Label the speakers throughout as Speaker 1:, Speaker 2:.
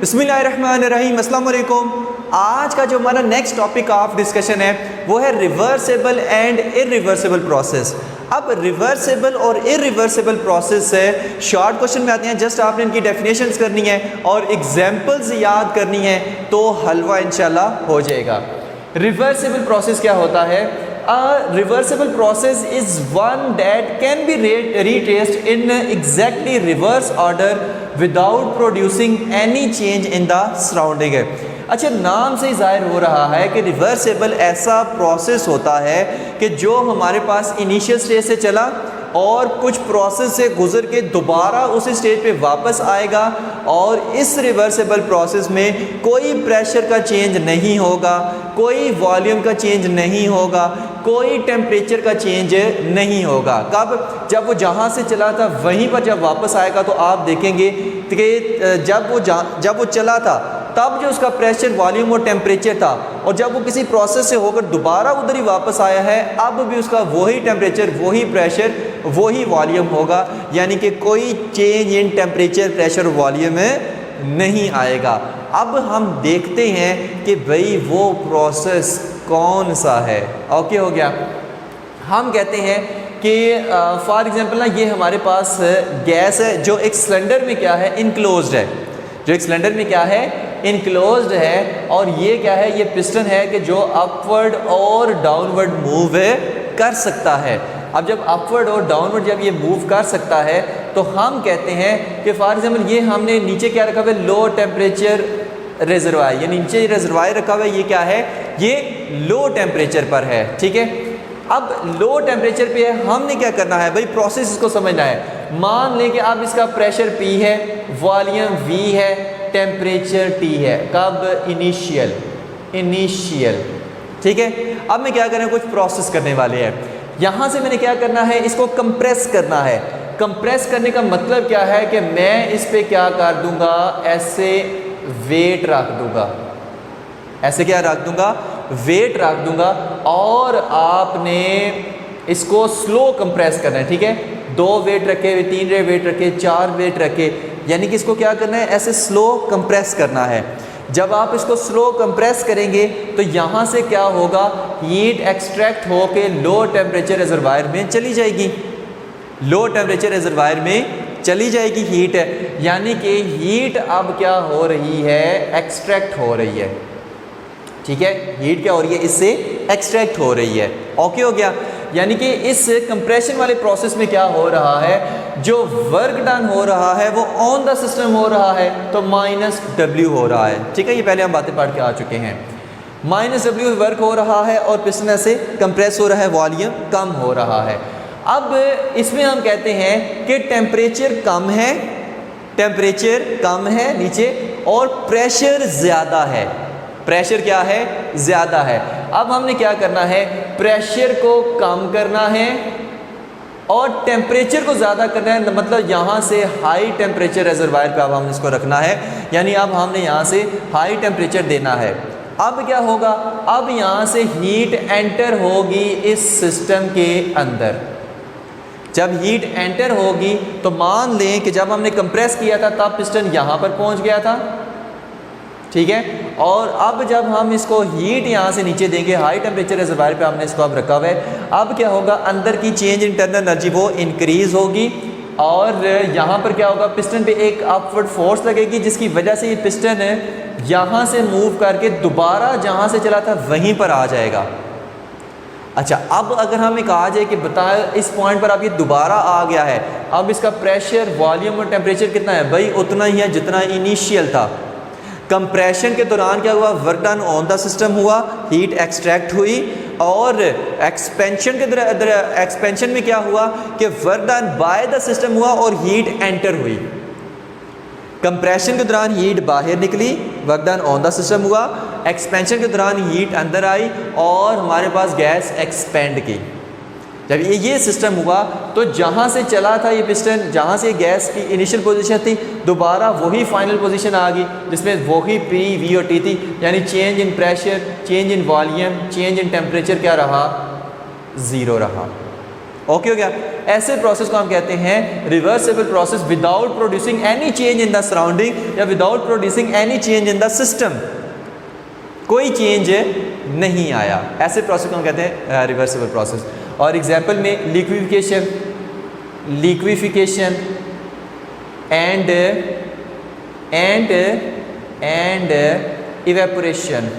Speaker 1: बिस्मिल्लाहिर्रहमानिर्रहीम, अस्सलाम वालेकुम। आज का जो हमारा नेक्स्ट टॉपिक ऑफ डिस्कशन है वो है रिवर्सेबल एंड इरिवर्सेबल प्रोसेस। अब रिवर्सेबल और इरिवर्सेबल प्रोसेस से शॉर्ट क्वेश्चन में आते हैं। जस्ट आपने इनकी डेफिनेशंस करनी है और एग्जांपल्स याद करनी है तो हलवा इंशाल्लाह हो जाएगा। रिवर्सेबल प्रोसेस क्या होता है? A reversible process is one that can be retraced in exactly reverse order without producing any change in the surrounding। अच्छा, नाम से ही जाहिर हो रहा है कि रिवर्सेबल ऐसा प्रोसेस होता है कि जो हमारे पास इनिशियल स्टेज से चला और कुछ प्रोसेस से गुजर के दोबारा उस स्टेज पे वापस आएगा और इस रिवर्सेबल प्रोसेस में कोई प्रेशर का चेंज नहीं होगा, कोई वॉल्यूम का चेंज नहीं होगा, कोई टेम्परेचर का चेंज नहीं होगा। कब? जब वो जहाँ से चला था वहीं पर जब वापस आएगा तो आप देखेंगे कि जब वो चला था तब जो उसका प्रेशर, वॉल्यूम और टेम्परेचर था, और जब वो किसी प्रोसेस से होकर दोबारा उधर ही वापस आया है अब भी उसका वही टेम्परेचर, वही प्रेशर, वही वॉल्यूम होगा। यानी कि कोई change in temperature, pressure, volume में नहीं आएगा। अब हम देखते हैं कि भाई वो प्रोसेस कौन सा है। ओके, हो गया। हम कहते हैं कि फॉर एग्जांपल ना, ये हमारे पास गैस है जो एक सिलेंडर में क्या है, इनक्लोज्ड है। जो एक सिलेंडर में क्या है, इनक्लोज्ड है। और ये क्या है, ये पिस्टन है कि जो अपवर्ड और डाउनवर्ड मूव कर सकता है। अब जब अपवर्ड और डाउनवर्ड जब ये मूव कर सकता है तो हम कहते हैं कि फॉर एग्जांपल ये हमने नीचे क्या रखा हुआ है, लो टेम्परेचर रिजर्वायर। ये नीचे रिजर्वायर रखा हुआ है, ये क्या है, ये लो टेम्परेचर पर है। ठीक है, अब लो टेम्परेचर पे है, हमने क्या करना है भाई, प्रोसेस इसको समझना है। मान लें कि अब इसका प्रेशर P है, वॉल्यूम V है, टेम्परेचर T है। कब? इनिशियल। ठीक है, अब मैं क्या करें, कुछ प्रोसेस करने वाले हैं। यहाँ से मैंने क्या करना है, इसको कंप्रेस करना है। कंप्रेस करने का मतलब क्या है कि मैं इस पे क्या कर दूंगा, ऐसे वेट रख दूंगा। ऐसे क्या रख दूंगा, वेट रख दूंगा। और आपने इसको स्लो कंप्रेस करना है। ठीक है, 2 वेट रखे, 3 वेट रखे, 4 वेट रखे, यानी कि इसको क्या करना है, ऐसे स्लो कंप्रेस करना है। जब आप इसको स्लो कंप्रेस करेंगे तो यहाँ से क्या होगा, हीट एक्सट्रैक्ट होके लो टेम्परेचर रिजर्वायर में चली जाएगी। लो टेम्परेचर रिजर्वायर में चली जाएगी हीट, यानी कि हीट अब क्या हो रही है, एक्सट्रैक्ट हो रही है। ठीक है, हीट क्या हो रही है, इससे एक्सट्रैक्ट हो रही है। ओके, हो गया। यानी कि इस कंप्रेशन वाले प्रोसेस में क्या हो रहा है, जो वर्क डन हो रहा है वो ऑन द सिस्टम हो रहा है, तो -W हो रहा है। ठीक है, ये पहले हम बातें पढ़ के आ चुके हैं। -W वर्क हो रहा है और पिस्टन से कंप्रेस हो रहा है, वॉल्यूम कम हो रहा है। अब इसमें हम कहते हैं कि टेम्परेचर कम है, टेम्परेचर कम है नीचे, और प्रेशर ज़्यादा है। प्रेशर क्या है, ज़्यादा है। अब हमने क्या करना है, प्रेशर को कम करना है और टेम्परेचर को ज़्यादा करना है। मतलब यहाँ से हाई टेम्परेचर रिजर्वायर पे अब हमने इसको रखना है, यानी अब हमने यहाँ से हाई टेम्परेचर देना है। अब क्या होगा, अब यहाँ से हीट एंटर होगी इस सिस्टम के अंदर। जब हीट एंटर होगी तो मान लें कि जब हमने कंप्रेस किया था तब पिस्टन यहाँ पर पहुँच गया था। ठीक है, और अब जब हम इसको हीट यहाँ से नीचे देंगे, हाई टेम्परेचर रिजर्वायर पे हमने इसको अब रखा हुआ है। अब क्या होगा, अंदर की चेंज इंटरनल एनर्जी वो इंक्रीज होगी और यहाँ पर क्या होगा, पिस्टन पे एक अपवर्ड फोर्स लगेगी जिसकी वजह से ये पिस्टन है यहाँ से मूव करके दोबारा जहाँ से चला था वहीं पर आ जाएगा। अच्छा, अब अगर हमें कहा जाए कि बताए इस पॉइंट पर अब ये दोबारा आ गया है, अब इसका प्रेशर, वॉल्यूम और टेम्परेचर कितना है भाई, उतना ही है जितना इनिशियल था। कंप्रेशन के दौरान क्या हुआ, work done on the system हुआ, हीट एक्सट्रैक्ट हुई। और एक्सपेंशन में क्या हुआ कि work done by the system हुआ और हीट एंटर हुई। कंप्रेशन के दौरान हीट बाहर निकली, work done on the system हुआ। एक्सपेंशन के दौरान हीट अंदर आई और हमारे पास गैस एक्सपेंड की। जब ये सिस्टम हुआ तो जहाँ से चला था ये पिस्टन, जहाँ से गैस की इनिशियल पोजीशन थी, दोबारा वही फाइनल पोजीशन आ गई जिसमें वही P, V और T थी। यानी change in pressure, change in volume, change in temperature क्या रहा, 0 रहा। ओके हो गया। ऐसे प्रोसेस को हम कहते हैं reversible process without producing any change in the surrounding या without producing any change in the system, कोई चेंज नहीं आया, ऐसे प्रोसेस को हम कहते हैं रिवर्सिबल प्रोसेस। और एग्जांपल में लिक्विफिकेशन एंड इवेपोरेशन।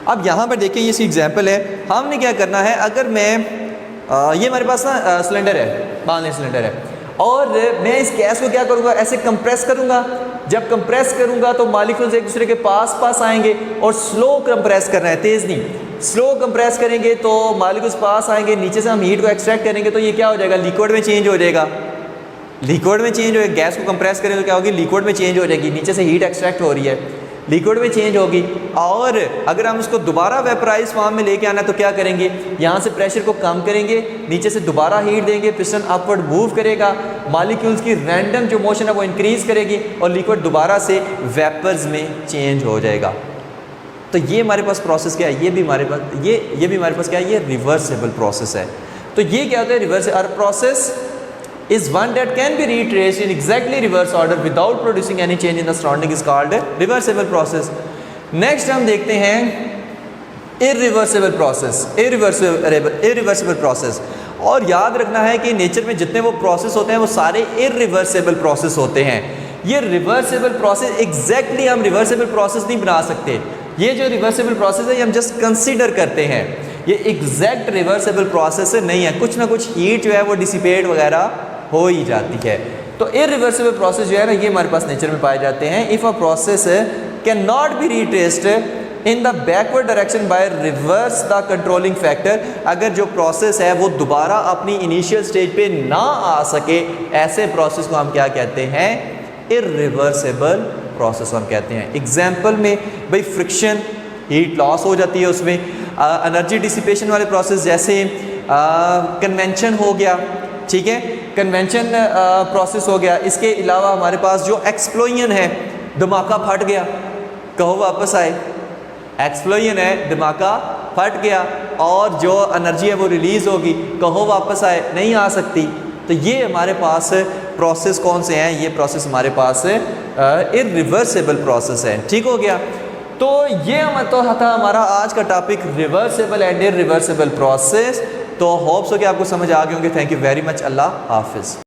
Speaker 1: अब यहाँ पर देखिए ये सी एग्जांपल है, हमने क्या करना है, अगर मैं ये हमारे पास ना सिलेंडर है, मान लें सिलेंडर है, और मैं इस गैस को क्या करूँगा, ऐसे कंप्रेस करूँगा। जब कंप्रेस करूँगा तो मॉलिक्यूल्स एक दूसरे के पास आएंगे, और स्लो कंप्रेस करना है, तेज़ नहीं, स्लो कंप्रेस करेंगे तो मॉलिक्यूल्स पास आएंगे, नीचे से हम हीट को एक्सट्रैक्ट करेंगे तो ये क्या हो जाएगा, लिक्विड में चेंज हो जाएगा, लिक्विड में चेंज हो, गैस को कंप्रेस करें तो क्या होगी, लिक्विड में चेंज हो जाएगी, नीचे से हीट एक्सट्रैक्ट हो रही है, लिक्विड में चेंज होगी। और अगर हम इसको दोबारा वेपराइज फॉर्म में लेके आना है तो क्या करेंगे, यहाँ से प्रेशर को कम करेंगे, नीचे से दोबारा हीट देंगे, पिस्टन अपवर्ड मूव करेगा, मॉलिक्यूल्स की रैंडम जो मोशन है वो इंक्रीज करेगी और लिक्विड दोबारा से वेपर्स में चेंज हो जाएगा। तो ये हमारे पास प्रोसेस क्या है, ये भी हमारे पास ये भी हमारे पास क्या है, ये रिवर्सिबल प्रोसेस है। तो ये क्या होता है, reversible process is one that can be retraced in exactly reverse order without producing any change in the surrounding is called a reversible process. Next हम देखते हैं irreversible process, irreversible process। और याद रखना है कि नेचर में जितने वो प्रोसेस होते हैं वो सारे irreversible प्रोसेस होते हैं। ये रिवर्सिबल प्रोसेस एग्जैक्टली हम रिवर्सिबल प्रोसेस नहीं बना सकते, ये जो रिवर्सिबल प्रोसेस है ये हम जस्ट कंसीडर करते हैं, ये एग्जैक्ट रिवर्सिबल प्रोसेस नहीं है, कुछ ना कुछ हीट जो है वो डिसिपेट वगैरह हो ही जाती है। तो इरिवर्सिबल प्रोसेस जो है ना ये हमारे पास नेचर में पाए जाते हैं। If a process can not be retraced in the backward direction by reverse the controlling factor, अगर जो प्रोसेस है वो दोबारा अपनी इनिशियल स्टेज पे ना आ सके, ऐसे प्रोसेस को हम क्या कहते हैं, इरिवर्सिबल प्रोसेस हम कहते हैं। एग्जाम्पल में भाई फ्रिक्शन, हीट लॉस हो जाती है उसमें, एनर्जी डिसिपेशन वाले प्रोसेस जैसे कन्वेंशन हो गया, ठीक है, कन्वेंशन प्रोसेस हो गया। इसके अलावा हमारे पास जो एक्सप्लोजन है, धमाका फट गया, कहो वापस आए, एक्सप्लोजन है, धमाका फट गया और जो एनर्जी है वो रिलीज़ होगी, कहो वापस आए, नहीं आ सकती। तो ये हमारे पास प्रोसेस कौन से हैं, ये प्रोसेस हमारे पास इरिवर्सिबल प्रोसेस है। ठीक हो गया। तो ये तो था हमारा आज का topic, reversible and irreversible process. तो होप्स हो कि आपको समझ आ गए होंगे। Thank you very much. अल्लाह हाफिज़।